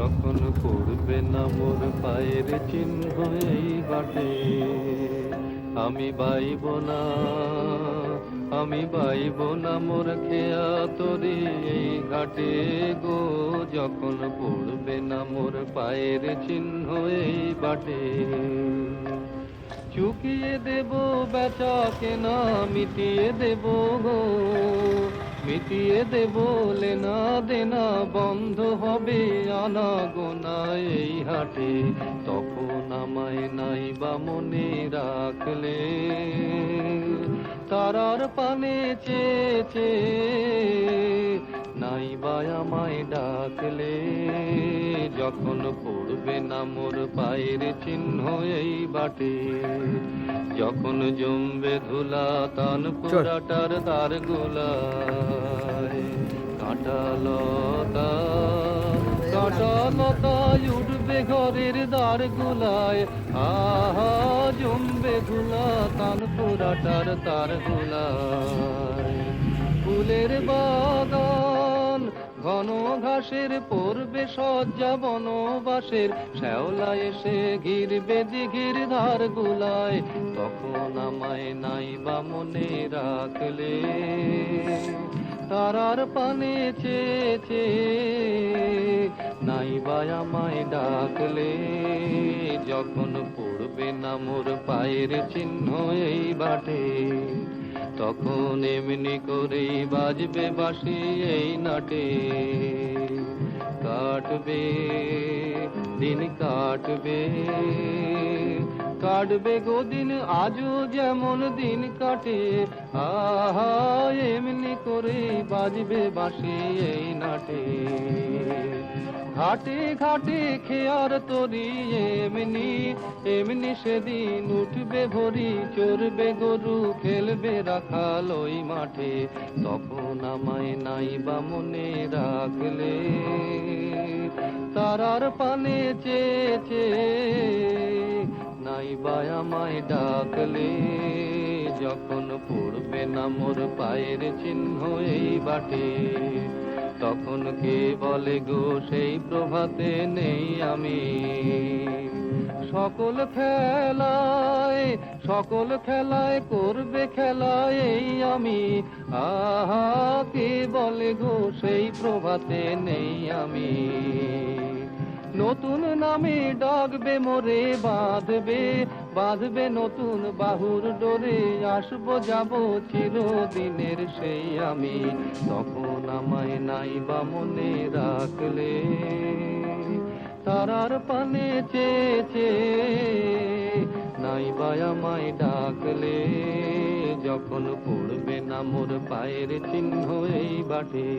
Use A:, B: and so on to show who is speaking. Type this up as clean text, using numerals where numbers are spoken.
A: যখন পড়বে না মোর পায়ের চিহ্ন এই বাটে, আমি বাইব না, আমি বাইব না মোর খেয়া তরি এই ঘাটে গো, যখন পড়বে না মোর পায়ের চিহ্ন এই বাটে। চুকিয়ে দেব বেচা কেনা, মিটিয়ে দেব গো, মিটিয়ে দেব লেনা দেনা, বন্ধ হবে আনা গোনা এই হাটে। তখন আমায় নাই বা মনে রাখলে, তারার পানে চেয়ে চেয়ে নাই বা আমায় ডাকলে, যখন পড়বে না মোর পায়ের চিহ্ন এই বাটে। যখন জমবে ধুলা তান পোড়াটার দ্বার গোলায়, কাঁটালতা কাঁটালতায় উঠবে ঘরের দ্বার গোলায়, আহা জমবে ধুলা তান পোড়াটার তার গোলায়। ফুলের বাগান ঘন ঘাসের পড়বে সজ্জা বনবাসের, শ্যাওলা এসে ঘিরবে দিঘির ধার গুলায়, তখন আমায় নাই বা মনে রাখলে, তারার পানে চেয়ে চেয়ে নাই বা আমায় ডাকলে, যখন পড়বে না মোর পায়ের চিহ্ন এই বাটে। তখন এমনি করেই বাজবে বাঁশি এই নাটে, কাটবে দিন কাটবে, কাটবে গো দিন আজও যেমন দিন কাটে, আহা এমনি করে বাজবে বাঁশি এই নাটে। ঘাটে ঘাটে খেয়ার তরি এমনি এমনি সেদিন উঠবে ভরি, চড়বে গরু খেলবে রাখাল ওই মাঠে, তখন আমায় নাই বা মনে রাখলে, তারার পানে চেয়ে চেয়ে নাই বা আমায় ডাকলে, যখন পড়বে না মোর পায়ের চিহ্ন এই বাটে। তখন কে বলে গো সেই প্রভাতে নেই আমি, সকল খেলায় করবে খেলায় এই আমি, আহা কে বলে গো সেই প্রভাতে নেই আমি। নতুন নামে ডাকবে মোরে, বাঁধবে বাঁধবে নতুন বাহুর ডোরে, আসবো যাব চিরদিনের সেই আমি, তখন আমায় নাই বা মনে রাখলে, তারার পানে চেয়ে চেয়ে নাই বা আমায় ডাকলে, যখন পড়বে না মোর পায়ের চিহ্ন এই বাটে।